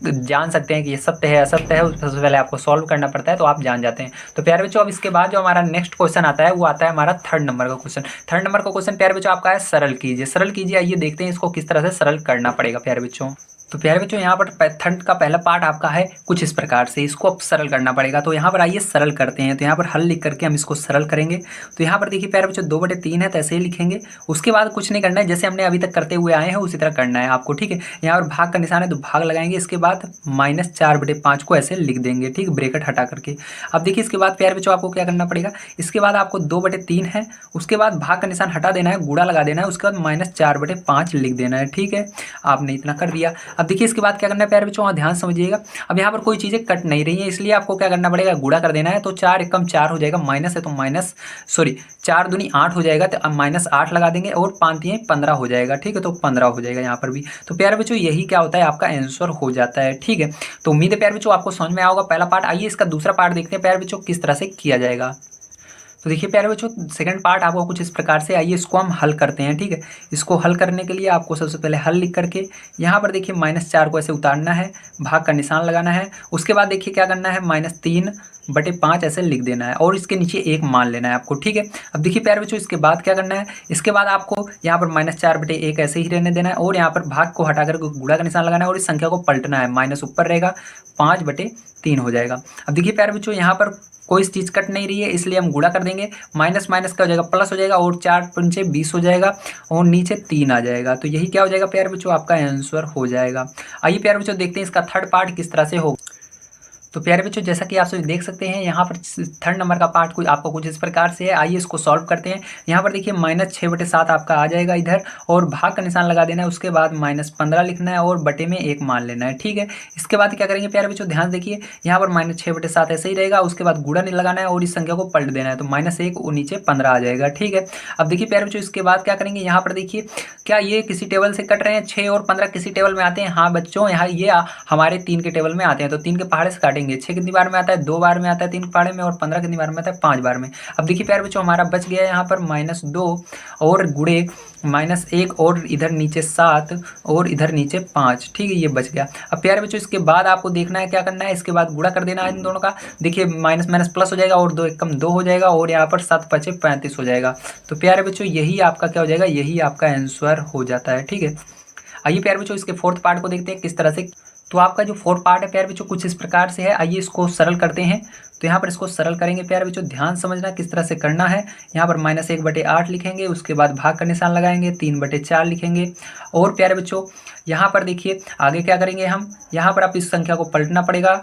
जान सकते हैं कि ये सत्य है असत्य है। सबसे पहले आपको सॉल्व करना पड़ता है, तो आप जान जाते हैं। तो प्यारे बच्चों अब इसके बाद जो हमारा नेक्स्ट क्वेश्चन आता है वो आता है हमारा 3rd नंबर का क्वेश्चन। 3rd नंबर का क्वेश्चन प्यारे बच्चों आपका है सरल कीजिए। सरल कीजिए, आइए देखते हैं इसको किस तरह से सरल करना पड़ेगा प्यारे बच्चों। तो प्यारे बच्चों यहाँ पर 3rd का पहला पार्ट आपका है कुछ इस प्रकार से, इसको अब सरल करना पड़ेगा। तो यहाँ पर आइए सरल करते हैं। तो यहाँ पर हल लिख करके हम इसको सरल करेंगे। तो यहाँ पर देखिए प्यारे बच्चों 2/3 है, तो ऐसे ही लिखेंगे। उसके बाद कुछ नहीं करना है, जैसे हमने अभी तक करते हुए आए हैं उसी तरह करना है आपको। ठीक है, यहाँ पर भाग का निशान है तो भाग लगाएंगे, इसके बाद -4/5 को ऐसे लिख देंगे। ठीक, ब्रेकेट हटा करके। अब देखिए इसके बाद प्यारे बच्चों आपको क्या करना पड़ेगा, इसके बाद आपको 2/3 है, उसके बाद भाग का निशान हटा देना है, गुणा लगा देना है, उसके बाद -4/5 लिख देना है। ठीक है, आपने इतना कर दिया। अब देखिए इसके बाद क्या करना है प्यारे बच्चों, ध्यान समझिएगा। अब यहाँ पर कोई चीज़ें कट नहीं रही है, इसलिए आपको क्या करना पड़ेगा, गुणा कर देना है। तो 4 एकम 4 हो जाएगा, माइनस है तो माइनस 4 दूनी 8 हो जाएगा, तो अब -8 लगा देंगे और 5 दिए 15 हो जाएगा। ठीक है, तो 15 हो जाएगा यहाँ पर भी। तो प्यारे बच्चों यही क्या होता है, आपका आंसर हो जाता है। ठीक है, तो उम्मीद है प्यारे बच्चों आपको समझ में आया होगा पहला पार्ट। आइए इसका दूसरा पार्ट देखते हैं प्यारे बच्चों किस तरह से किया जाएगा। तो देखिए प्यारे बच्चों सेकंड पार्ट आपको कुछ इस प्रकार से, आइए इसको हम हल करते हैं। ठीक है, इसको हल करने के लिए आपको सबसे पहले हल लिख करके यहाँ पर देखिए -4 को ऐसे उतारना है, भाग का निशान लगाना है। उसके बाद देखिए क्या करना है, -3/5 ऐसे लिख देना है और इसके नीचे 1 मान लेना है आपको। ठीक है, अब देखिए प्यारे बच्चों इसके बाद क्या करना है, इसके बाद आपको यहाँ पर -4/1 ऐसे ही रहने देना है और यहाँ पर भाग को हटा कर गुणा का निशान लगाना है और इस संख्या को पलटना है, माइनस ऊपर रहेगा 5/3 हो जाएगा। अब देखिए प्यारे बच्चों यहाँ पर कोई चीज़ कट नहीं रही है, इसलिए हम गुणा कर देंगे, माइनस माइनस का हो जाएगा प्लस हो जाएगा और 4 पंचे 20 हो जाएगा और नीचे 3 आ जाएगा। तो यही क्या हो जाएगा प्यारे बच्चों, आपका आंसर हो जाएगा। आइए प्यारे बच्चों देखते हैं इसका 3rd पार्ट किस तरह से होगा। तो प्यारे बच्चों जैसा कि आप सभी देख सकते हैं यहाँ पर 3rd नंबर का पार्ट कुछ आपको कुछ इस प्रकार से है। आइए इसको सॉल्व करते हैं। यहाँ पर देखिए -6/7 आपका आ जाएगा इधर और भाग का निशान लगा देना है, उसके बाद -15 लिखना है और बटे में 1 मान लेना है। ठीक है, इसके बाद क्या करेंगे प्यारे बच्चों, ध्यान देखिए यहाँ पर -6/7 ऐसे ही रहेगा, उसके बाद गुणा नहीं लगाना है और इस संख्या को पलट देना है, तो -1 और नीचे 15 आ जाएगा। ठीक है, अब देखिए प्यारे बच्चों इसके बाद क्या करेंगे, यहाँ पर देखिए क्या ये किसी टेबल से कट रहे हैं, 6 और 15 किसी टेबल में आते हैं। हाँ बच्चों, यहाँ ये हमारे 3 के टेबल में आते हैं, तो 3 के पहाड़े से काटेंगे। 6 कितनी बार में आता है, 2 बार में आता है 3 के पहाड़े में, और 15 कितनी बार में आता है, 5 बार में। अब देखिए प्यारे बच्चों हमारा बच गया है यहाँ पर -2 और गुड़े -1 और इधर नीचे 7 और इधर नीचे 5। ठीक है, ये बच गया। अब प्यारे बच्चों इसके बाद आपको देखना है क्या करना है, इसके बाद गुणा कर देना है इन दोनों का। देखिए माइनस माइनस प्लस हो जाएगा और 2 एकम 2 हो जाएगा और यहाँ पर 7 5 35 हो जाएगा। तो प्यारे बच्चों यही आपका क्या हो जाएगा, यही आपका आंसर हो जाता है। ठीक है, आइए प्यारे बच्चों इसके 4th पार्ट को देखते हैं किस तरह से। तो आपका जो 4th पार्ट है प्यारे बच्चों कुछ इस प्रकार से है। आइए इसको सरल करते हैं। तो यहाँ पर इसको सरल करेंगे प्यारे बच्चों, ध्यान समझना किस तरह से करना है। यहाँ पर -1/8 लिखेंगे, उसके बाद भाग का निशान लगाएंगे, 3/4 लिखेंगे और प्यारे बच्चों यहाँ पर देखिए आगे क्या करेंगे हम, यहाँ पर आप इस संख्या को पलटना पड़ेगा,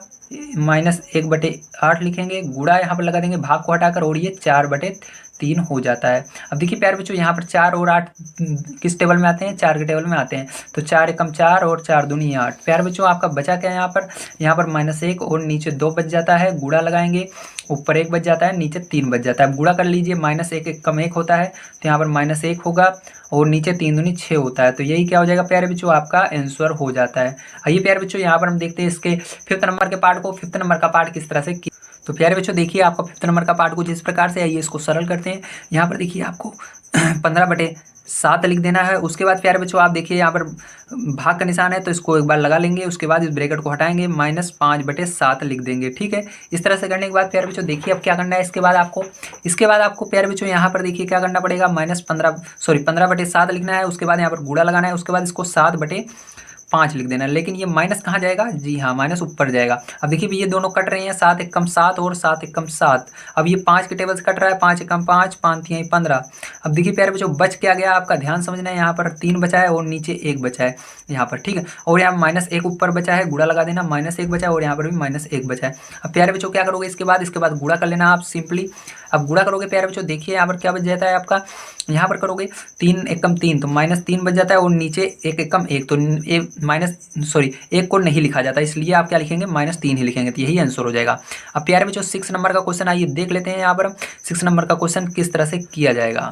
-1/8 लिखेंगे, गुणा यहाँ पर लगा देंगे भाग को हटाकर और ये 4/3 हो जाता है। अब देखिए प्यारे बच्चों यहाँ पर 4 और 8 किस टेबल में आते हैं, 4 के टेबल में आते हैं, तो 4 एकम 4 और 4 दूनी 8। प्यारे बच्चों आपका बचा क्या है यहाँ पर -1 और नीचे 2 बच जाता है, गुणा लगाएंगे, ऊपर 1 बच जाता है, नीचे 3 बच जाता है। गुणा कर लीजिए, -1 एकम 1 होता है, तो यहाँ पर -1 होगा और नीचे 3 दूनी 6 होता है। तो यही क्या हो जाएगा प्यारे बच्चों, आपका आंसर हो जाता है। आइए प्यारे बच्चों यहाँ पर हम देखते हैं इसके 5th नंबर के पार्ट को। 5th नंबर का पार्ट किस तरह से। तो प्यारे बच्चों देखिए आपका 5th नंबर का पार्ट कुछ इस प्रकार से, आइए इसको सरल करते हैं। यहाँ पर देखिए आपको 15/7 लिख देना है। उसके बाद प्यारे बच्चों आप देखिए यहाँ पर भाग का निशान है, तो इसको एक बार लगा लेंगे, उसके बाद इस ब्रैकेट को हटाएंगे, -5/7 लिख देंगे। ठीक है, इस तरह से करने के बाद प्यारे बच्चों देखिए अब क्या करना है। इसके बाद आपको प्यारे बच्चों यहाँ पर देखिए क्या करना पड़ेगा, 15/7 लिखना है, उसके बाद यहाँ पर गुणा लगाना है, उसके बाद इसको 5 लिख देना। लेकिन ये माइनस कहाँ जाएगा, जी हाँ माइनस ऊपर जाएगा। अब देखिए भी ये दोनों कट रहे हैं, 7 एकम 7 और 7 एकम 7। अब ये 5 के टेबल से कट रहा है, 5 एकम 5, 5 तिहाई 15। अब देखिए प्यारे बच्चों बच क्या गया, आपका ध्यान समझना है। यहाँ पर 3 बचा है और नीचे 1 बचा है यहाँ पर, ठीक है। और यहाँ -1 ऊपर बचा है, गुणा लगा देना, -1 बचा है और यहाँ पर भी -1 बचा है। अब प्यारे बच्चों क्या करोगे इसके बाद गुणा कर लेना आप सिंपली। अब गुणा करोगे प्यारे बच्चों, देखिए यहाँ पर क्या बच जाता है आपका, यहाँ पर करोगे 3 एकम 3 तो -3 बच जाता है और नीचे 1 एकम 1 तो एक को नहीं लिखा जाता, इसलिए आप क्या लिखेंगे -3 ही लिखेंगे, तो यही आंसर हो जाएगा। अब प्यारे बच्चों 6 नंबर का क्वेश्चन आइए देख लेते हैं। यहाँ पर 6 नंबर का क्वेश्चन किस तरह से किया जाएगा।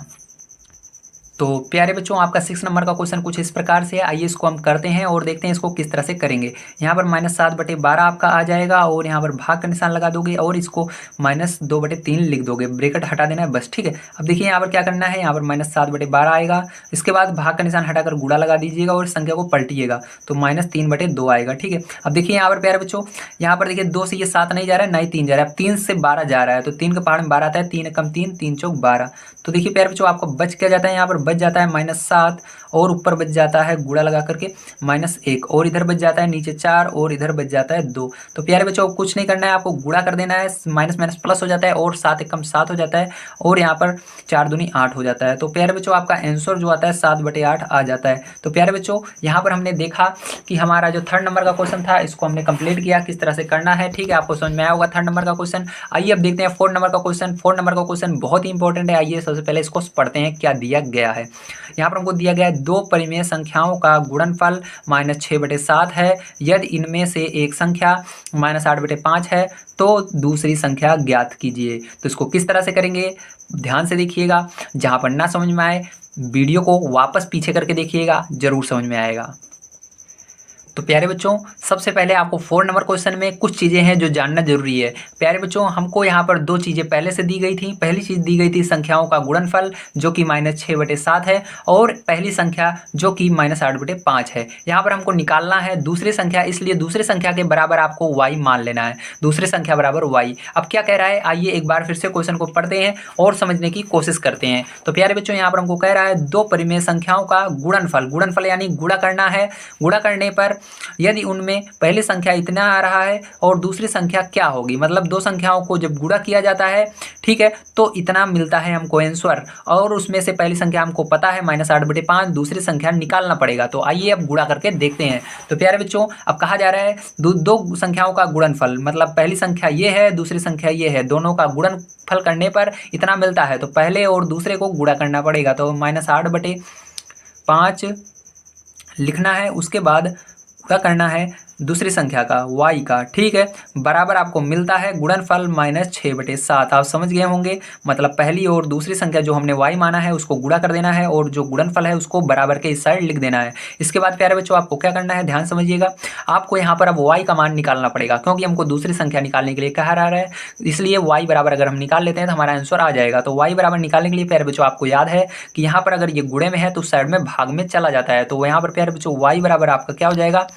तो प्यारे बच्चों आपका 6 नंबर का क्वेश्चन कुछ इस प्रकार से है, आइए इसको हम करते हैं और देखते हैं इसको किस तरह से करेंगे। यहाँ पर -7/12 आपका आ जाएगा और यहाँ पर भाग का निशान लगा दोगे और इसको -2/3 लिख दोगे, ब्रैकेट हटा देना है बस, ठीक है। अब देखिए यहाँ पर क्या करना है, यहाँ पर -7/12 आएगा, इसके बाद भाग का निशान हटाकर गुणा लगा दीजिएगा और संख्या को पलटिएगा तो -3/2 आएगा, ठीक है। अब देखिए यहाँ पर प्यारे बच्चों, यहाँ पर देखिए 2 से ये 7 नहीं जा रहा है, ना ही 3 जा रहा है, अब 3 से 12 जा रहा है, तो 3 के पहाड़ में 12 आता है, 3 एकम 3, 3 चौक 12। तो देखिए प्यारे बच्चों आपको बच क्या जाता है, यहाँ पर बच जाता है -7 और ऊपर बच जाता है गुणा लगा करके -1 और इधर बच जाता है नीचे 4 और इधर बच जाता है 2। तो प्यारे बच्चों कुछ नहीं करना है, आपको गुणा कर देना है, माइनस माइनस प्लस हो जाता है और 7 एकम 7 हो जाता है और यहाँ पर 4 दूनी 8 हो जाता है। तो प्यारे बच्चों आपका आंसर जो आता है 7/8 आ जाता है। तो प्यारे बच्चों यहाँ पर हमने देखा कि हमारा जो 3rd नंबर का क्वेश्चन था इसको हमने कंप्लीट किया, किस तरह से करना है, ठीक है। आपको समझ में आया होगा 3rd नंबर का क्वेश्चन। आइए अब देखते हैं 4th नंबर का क्वेश्चन। 4th नंबर का क्वेश्चन बहुत ही इंपॉर्टेंट है, आइए सबसे पहले इसको पढ़ते हैं क्या दिया गया है। यहाँ पर हमको दिया गया है 2 परिमेय संख्याओं का गुणनफल -6/7 है, यदि इनमें से एक संख्या -8/5 है तो दूसरी संख्या ज्ञात कीजिए। तो इसको किस तरह से करेंगे ध्यान से देखिएगा, जहाँ पर ना समझ में आए वीडियो को वापस पीछे करके देखिएगा, जरूर समझ में आएगा। तो प्यारे बच्चों सबसे पहले आपको 4 नंबर क्वेश्चन में कुछ चीज़ें हैं जो जानना जरूरी है। प्यारे बच्चों हमको यहाँ पर 2 चीज़ें पहले से दी गई थी। पहली चीज़ दी गई थी संख्याओं का गुणनफल जो कि -6/7 है और पहली संख्या जो कि -8/5 है। यहाँ पर हमको निकालना है दूसरी संख्या, इसलिए दूसरी संख्या के बराबर आपको y मान लेना है, दूसरी संख्या बराबर y। अब क्या कह रहा है, आइए एक बार फिर से क्वेश्चन को पढ़ते हैं और समझने की कोशिश करते हैं। तो प्यारे बच्चों यहाँ पर हमको कह रहा है 2 परिमेय संख्याओं का गुणनफल यानी गुणा करना है। गुणा करने पर यदि उनमें पहली संख्या इतना आ रहा है और दूसरी संख्या क्या होगी, मतलब 2 संख्याओं को जब गुणा किया जाता है, ठीक है, तो इतना मिलता है हमको आंसर और उसमें से पहली संख्या हमको पता है -8/5, दूसरी संख्या निकालना पड़ेगा। तो आइए अब गुणा करके देखते हैं। तो प्यारे बच्चों अब कहा जा रहा है दो संख्याओं का गुणनफल, मतलब पहली संख्या ये है दूसरी संख्या ये है, दोनों का गुणनफल करने पर इतना मिलता है, तो पहले और दूसरे को गुणा करना पड़ेगा। तो -8/5 लिखना है, उसके बाद क्या करना है दूसरी संख्या का y का, ठीक है, बराबर आपको मिलता है गुणनफल -6/7। आप समझ गए होंगे, मतलब पहली और दूसरी संख्या जो हमने y माना है उसको गुणा कर देना है और जो गुणनफल है उसको बराबर के इस साइड लिख देना है। इसके बाद प्यारे बच्चों आपको क्या करना है ध्यान समझिएगा, आपको यहाँ पर अब y का मान निकालना पड़ेगा क्योंकि हमको दूसरी संख्या निकालने के लिए कहा रहा है, इसलिए y बराबर अगर हम निकाल लेते हैं तो हमारा आंसर आ जाएगा। तो y बराबर निकालने के लिए प्यारे बच्चों आपको याद है कि यहाँ पर अगर ये गुणे में है तो साइड में भाग में चला जाता है, तो यहाँ पर प्यारे बच्चों y बराबर आपका क्या हो जाएगा,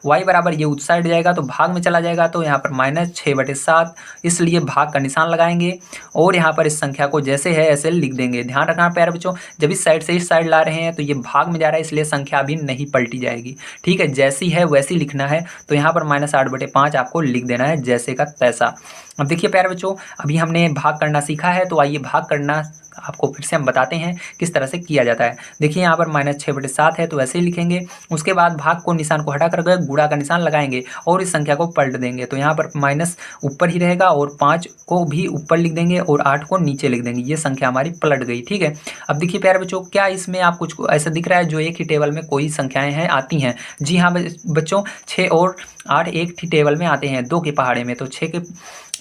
y बराबर ये उस साइड जाएगा तो भाग में चला जाएगा, तो यहाँ पर -6/7, इसलिए भाग का निशान लगाएंगे और यहाँ पर इस संख्या को जैसे है ऐसे लिख देंगे। ध्यान रखना प्यारे बच्चों, जब इस साइड से इस साइड ला रहे हैं तो ये भाग में जा रहा है, इसलिए संख्या अभी नहीं पलटी जाएगी, ठीक है, जैसी है वैसी लिखना है। तो यहाँ पर -8/5 आपको लिख देना है जैसे का तैसा। अब देखिए प्यारे बच्चों अभी हमने भाग करना सीखा है, तो आइए भाग करना आपको फिर से हम बताते हैं किस तरह से किया जाता है। देखिए यहाँ पर -6/7 है तो ऐसे ही लिखेंगे, उसके बाद भाग को निशान को हटा कर गुणा का निशान लगाएंगे और इस संख्या को पलट देंगे। तो यहाँ पर माइनस ऊपर ही रहेगा और 5 को भी ऊपर लिख देंगे और 8 को नीचे लिख देंगे, ये संख्या हमारी पलट गई, ठीक है। अब देखिए प्यारे बच्चों क्या इसमें आप कुछ ऐसा दिख रहा है जो एक ही टेबल में कोई संख्याएं हैं आती हैं? जी हाँ बच्चों, 6 और 8 एक ही टेबल में आते हैं 2 के पहाड़े में। तो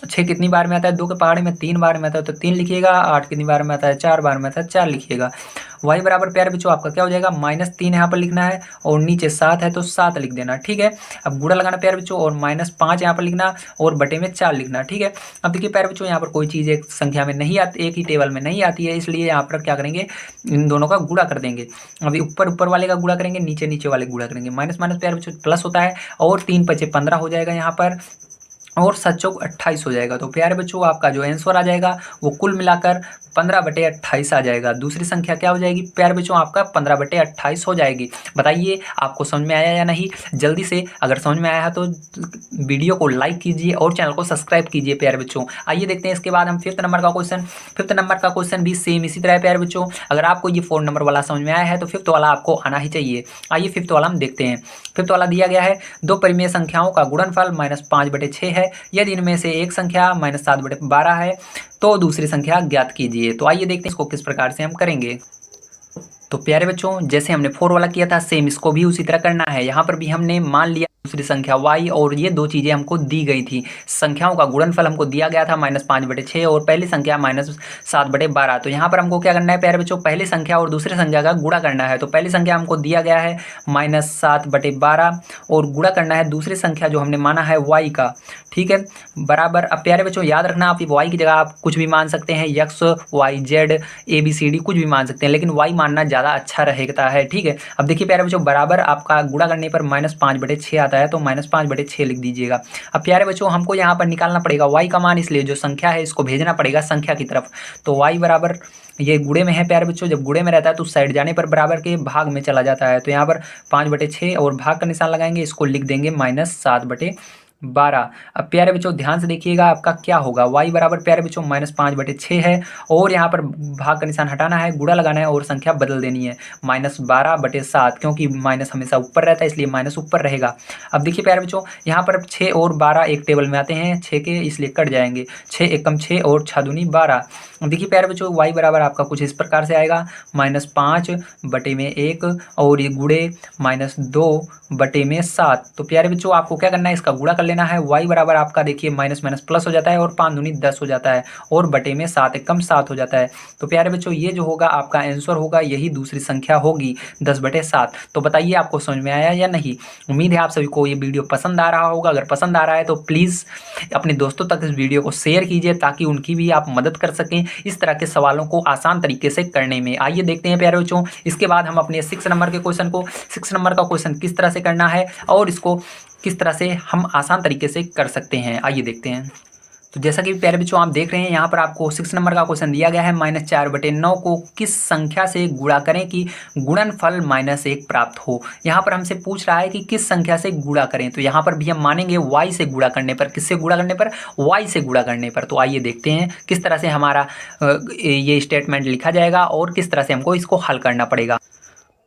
6 कितनी बार में आता है 2 के पहाड़े में, 3 बार में आता है तो 3 लिखिएगा। 8 कितनी बार में आता है 4 बार में आता है 4 लिखिएगा। y बराबर प्यारे बच्चों आपका क्या हो जाएगा -3 यहाँ पर लिखना है और नीचे 7 है तो 7 लिख देना, ठीक है। अब गुणा लगाना प्यारे बच्चों और -5 यहाँ पर लिखना और बटे में 4 लिखना, ठीक है। अब देखिए प्यारे बच्चों यहाँ पर कोई चीज़ एक संख्या में नहीं आती, एक ही टेबल में नहीं आती है, इसलिए यहाँ पर क्या करेंगे इन दोनों का गुणा कर देंगे। अभी ऊपर वाले का गुणा करेंगे, नीचे वाले गुणा करेंगे। माइनस प्यारे बच्चों प्लस होता है और 3 × 5 = 15 हो जाएगा यहाँ पर और 7 × 4 = 28 हो जाएगा। तो प्यारे बच्चों आपका जो आंसर आ जाएगा वो कुल मिलाकर 15/28 आ जाएगा। दूसरी संख्या क्या हो जाएगी प्यारे बच्चों, आपका 15/28 हो जाएगी। बताइए आपको समझ में आया या नहीं। जल्दी से अगर समझ में आया है तो वीडियो को लाइक कीजिए और चैनल को सब्सक्राइब कीजिए प्यारे बच्चों। आइए देखते हैं इसके बाद हम फिफ्थ नंबर का क्वेश्चन। फिफ्थ नंबर का क्वेश्चन भी सेम इसी तरह है प्यारे बच्चों। अगर आपको ये 4 नंबर वाला समझ में आया है तो फिफ्थ वाला आपको आना ही चाहिए। आइए फिफ्थ वाला हम देखते हैं। फिफ्थ वाला दिया गया है दो परिमेय संख्याओं का गुणनफल -5/6 है। यदि इनमें से एक संख्या -7/12 है तो दूसरी संख्या ज्ञात कीजिए। तो आइए देखते हैं इसको किस प्रकार से हम करेंगे। तो प्यारे बच्चों जैसे हमने 4 वाला किया था सेम इसको भी उसी तरह करना है। यहाँ पर भी हमने मान लिया दूसरी संख्या y और ये दो चीज़ें हमको दी गई थी। संख्याओं का गुणनफल हमको दिया गया था -5/6 और पहली संख्या -7/12। तो यहाँ पर हमको क्या करना है प्यारे बच्चों, पहली संख्या और दूसरी संख्या का गुणा करना है। तो पहली संख्या हमको दिया गया है -7/12 और गुणा करना है दूसरी संख्या जो हमने माना है y का। ठीक है बराबर। अब प्यारे बच्चों याद रखना आप y की जगह आप कुछ भी मान सकते हैं, x y z ABCD कुछ भी मान सकते हैं, लेकिन y मानना ज़्यादा अच्छा रहेगा है। ठीक है अब देखिए प्यारे बच्चों बराबर आपका गुणा करने पर -5/6 आता है तो -5/6 लिख दीजिएगा। अब प्यारे बच्चों हमको यहाँ पर निकालना पड़ेगा y का मान, इसलिए जो संख्या है इसको भेजना पड़ेगा संख्या की तरफ। तो y बराबर ये गुणे में है प्यारे बच्चों, जब गुणे में रहता है तो साइड जाने पर बराबर के भाग में चला जाता है। तो यहाँ पर 5/6 और भाग का निशान लगाएंगे, इसको लिख देंगे -7/12। अब प्यारे बच्चों ध्यान से देखिएगा आपका क्या होगा, y बराबर प्यारे बच्चों -5/6 है और यहाँ पर भाग का निशान हटाना है, गुणा लगाना है और संख्या बदल देनी है -12/7, क्योंकि माइनस हमेशा ऊपर रहता है इसलिए माइनस ऊपर रहेगा। अब देखिए प्यारे बच्चों यहाँ पर 6 और 12 एक टेबल में आते हैं, 6 के इसलिए कट जाएंगे, 6 एकम 6 और 6 दूनी 12। देखिए प्यारे बच्चों y बराबर आपका कुछ इस प्रकार से आएगा -5/1 और ये गुणे -2/7। तो प्यारे बच्चों आपको क्या करना है, इसका गुणा कर लेना है। y बराबर आपका देखिए माइनस माइनस प्लस हो जाता है और 5 दूनी 10 हो जाता है और बटे में 7 एकम 7 हो जाता है। तो प्यारे बच्चों ये जो होगा आपका आंसर होगा, यही दूसरी संख्या होगी 10/7। तो बताइए आपको समझ में आया या नहीं। उम्मीद है आप सभी को ये वीडियो पसंद आ रहा होगा। अगर पसंद आ रहा है तो प्लीज़ अपने दोस्तों तक इस वीडियो को शेयर कीजिए ताकि उनकी भी आप मदद कर सकें इस तरह के सवालों को आसान तरीके से करने में। आइए देखते हैं प्यारे बच्चों इसके बाद हम अपने 6 नंबर के क्वेश्चन को, 6 नंबर का क्वेश्चन किस तरह से करना है और इसको किस तरह से हम आसान तरीके से कर सकते हैं। आइए देखते हैं। तो जैसा कि प्यारे बच्चों आप देख रहे हैं यहाँ पर आपको 6 नंबर का क्वेश्चन दिया गया है, -4/9 को किस संख्या से गुणा करें कि गुणनफल -1 प्राप्त हो। यहाँ पर हमसे पूछ रहा है कि किस संख्या से गुणा करें। तो यहाँ पर भी हम मानेंगे y से गुणा करने पर। किससे गुणा करने पर, y से गुणा करने पर। तो आइए देखते हैं किस तरह से हमारा ये स्टेटमेंट लिखा जाएगा और किस तरह से हमको इसको हल करना पड़ेगा।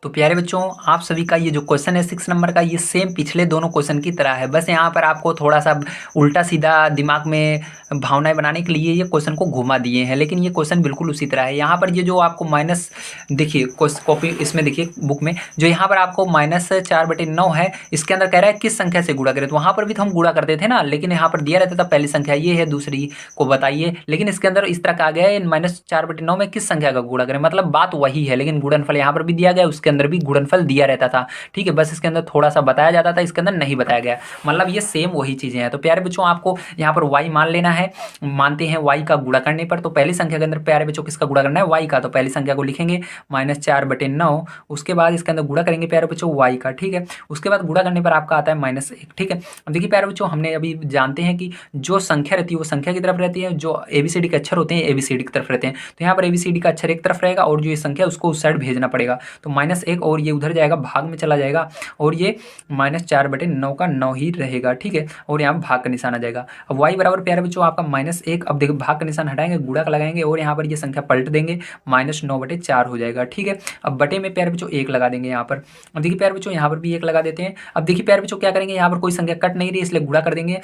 तो प्यारे बच्चों आप सभी का ये जो क्वेश्चन है 6 नंबर का, ये सेम पिछले दोनों क्वेश्चन की तरह है, बस यहाँ पर आपको थोड़ा सा उल्टा सीधा दिमाग में भावनाएं बनाने के लिए ये क्वेश्चन को घुमा दिए हैं, लेकिन ये क्वेश्चन बिल्कुल उसी तरह है। यहाँ पर ये जो आपको माइनस देखिए कॉपी इसमें देखिए बुक में जो यहाँ पर आपको -4/9 है, इसके अंदर कह रहा है किस संख्या से गुणा करें। तो वहाँ पर भी तो हम गुणा करते थे ना, लेकिन यहाँ पर दिया रहता था पहली संख्या ये है, दूसरी को बताइए, लेकिन इसके अंदर इस तरह का आ गया है -4/9 में किस संख्या का गुणा करें। मतलब बात वही है, लेकिन गुणनफल यहाँ पर भी दिया गया, उसके अंदर भी गुणनफल दिया रहता था। ठीक है बस इसके अंदर थोड़ा सा बताया जाता था, इसके अंदर नहीं बताया गया। मतलब ये सेम वही चीज़ें हैं। तो प्यारे बच्चों आपको यहाँ पर y मान लेना है। मानते हैं y का गुणा करने पर, तो पहली संख्या के अंदर प्यारे बच्चों किसका गुणा करना है, y का। तो पहली संख्या को लिखेंगे -4/9, उसके बाद इसके अंदर गुणा करेंगे प्यारे बच्चों y का। ठीक है उसके बाद गुणा करने पर आपका आता है -1। ठीक है अब देखिए प्यारे बच्चों हमने अभी जानते हैं कि जो संख्या रहती है वो संख्या की तरफ रहती है, जो ABCD के अक्षर होते हैं ABCD की तरफ रहते हैं। तो यहाँ पर ABCD का अक्षर एक तरफ रहेगा और जो ये संख्या उसको उस साइड भेजना पड़ेगा। तो -1 और ये उधर जाएगा, भाग में चला जाएगा और ये -4/9 का 9 ही रहेगा। ठीक है और यहाँ भाग का निशान आ जाएगा। अब y बराबर प्यारे बच्चों आपका -1, अब देखो भाग का निशान हटाएंगे, गुणा का लगाएंगे और यहाँ पर ये संख्या पलट देंगे, -9/4 हो जाएगा। ठीक है अब बटे में प्यारे बच्चों 1 लगा देंगे यहाँ पर। अब देखिए प्यारे बच्चों यहाँ पर भी 1 लगा देते हैं। अब देखिए प्यारे बच्चों क्या करेंगे, यहाँ पर कोई संख्या कट नहीं रही इसलिए गुणा कर देंगे,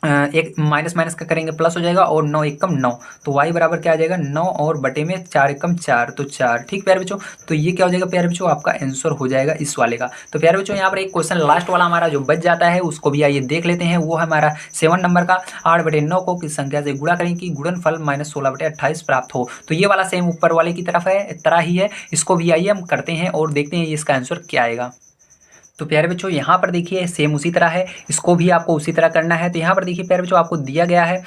एक माइनस माइनस का करेंगे प्लस हो जाएगा और 9 एकम 9। तो y बराबर क्या आ जाएगा 9 और बटे में 4 एकम 4, तो 4। ठीक प्यारे बच्चों तो ये क्या हो जाएगा प्यारे बच्चों, आपका आंसर हो जाएगा इस वाले का। तो प्यारे बच्चों यहाँ पर एक क्वेश्चन लास्ट वाला हमारा जो बच जाता है उसको भी आइए देख लेते हैं। वो है हमारा 7 नंबर का, 8/9 को किस संख्या से गुणा करें कि गुणनफल -16/28 प्राप्त हो। तो ये वाला सेम ऊपर वाले की तरह ही है, इसको भी आइए हम करते हैं और देखते हैं इसका आंसर क्या आएगा। तो प्यारे बच्चों यहाँ पर देखिए सेम उसी तरह है, इसको भी आपको उसी तरह करना है। तो यहाँ पर देखिए प्यारे बच्चों आपको दिया गया है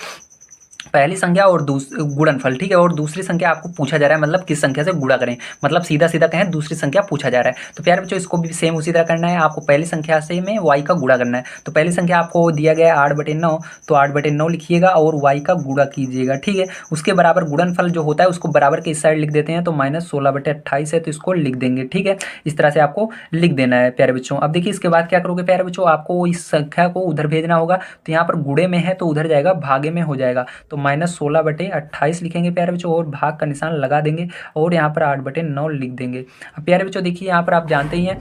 पहली संख्या और गुणनफल, ठीक है, और दूसरी संख्या आपको पूछा जा रहा है, मतलब किस संख्या से गुणा करें, मतलब सीधा सीधा कहें दूसरी संख्या पूछा जा रहा है। तो प्यारे बच्चों इसको भी सेम उसी तरह करना है, आपको पहली संख्या से में y का गुणा करना है। तो पहली संख्या आपको दिया गया है 8/9, तो 8/9 लिखिएगा और y का गुणा कीजिएगा, ठीक है। उसके बराबर गुणनफल जो होता है उसको बराबर के इस साइड लिख देते हैं, तो -16/28 है, तो इसको लिख देंगे, ठीक है। इस तरह से आपको लिख देना है प्यारे बच्चों। अब देखिए इसके बाद क्या करोगे प्यारे बच्चों, आपको इस संख्या को उधर भेजना होगा, तो यहाँ पर गुणे में है तो उधर जाएगा, भागे में हो जाएगा, तो -16/28 लिखेंगे प्यारे बच्चों और भाग का निशान लगा देंगे और यहाँ पर 8/9 लिख देंगे। अब प्यारे बच्चों देखिए यहाँ पर आप जानते ही हैं,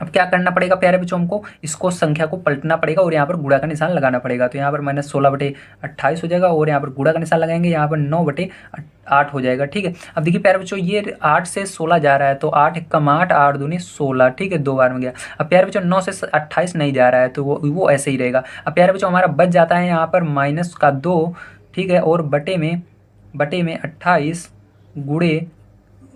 अब क्या करना पड़ेगा प्यारे बच्चों, हमको इसको संख्या को पलटना पड़ेगा और यहाँ पर गुणा का निशान लगाना पड़ेगा। तो यहाँ पर -16/28 हो जाएगा और यहाँ पर गुणा का निशान लगाएंगे, यहाँ पर 9/8 हो जाएगा, ठीक है। अब देखिए प्यारे बच्चों ये 8 से 16 जा रहा है, तो 8 × 8 8 दूनी 16, ठीक है, 2 बार में गया। अब प्यारे बच्चों 9 से 28 नहीं जा रहा है, तो वो ऐसे ही रहेगा। अब प्यारे बच्चों हमारा बच जाता है यहाँ पर -2, ठीक है, और बटे में 28 गुणे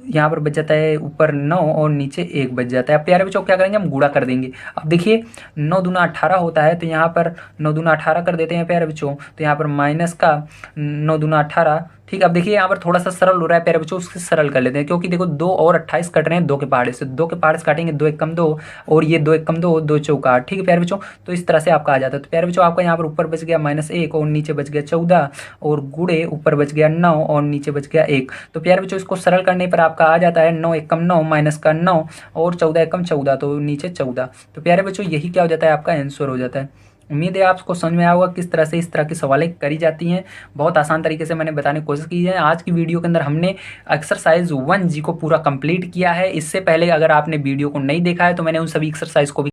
यहाँ पर बच जाता है ऊपर 9 और नीचे 1 बच जाता है। अब प्यारे बच्चों क्या करेंगे, हम गुणा कर देंगे। अब देखिए 9 दूना 18 होता है, तो यहाँ पर 9 दूना 18 कर देते हैं प्यारे बच्चों, तो यहाँ पर माइनस का 9 दूना 18, ठीक है। अब देखिए यहाँ पर थोड़ा सा सरल हो रहा है प्यारे बच्चों, उससे सरल कर लेते हैं, क्योंकि देखो 2 और 28 कट रहे हैं 2 के पहाड़े से, 2 के पहाड़े से काटेंगे 2 × 2 और ये 2 × 2 2 चौका 8, ठीक है प्यारे बच्चों। तो इस तरह से आपका आ जाता है। तो प्यारे बच्चों आपका यहाँ पर ऊपर बच गया -1 और नीचे बच गया 14 और गुणे ऊपर बच गया 9 और नीचे बच गया 1। तो प्यारे बच्चों इसको सरल करने पर आपका आ जाता है 9 × 9 -9 और 14 × 14, तो नीचे 14। तो प्यारे बच्चों यही क्या हो जाता है, आपका आंसर हो जाता है। उम्मीद है आपको समझ में आया होगा किस तरह से इस तरह की सवालें करी जाती हैं। बहुत आसान तरीके से मैंने बताने की कोशिश की है। आज की वीडियो के अंदर हमने एक्सरसाइज 1G को पूरा कंप्लीट किया है। इससे पहले अगर आपने वीडियो को नहीं देखा है तो मैंने उन सभी एक्सरसाइज को भी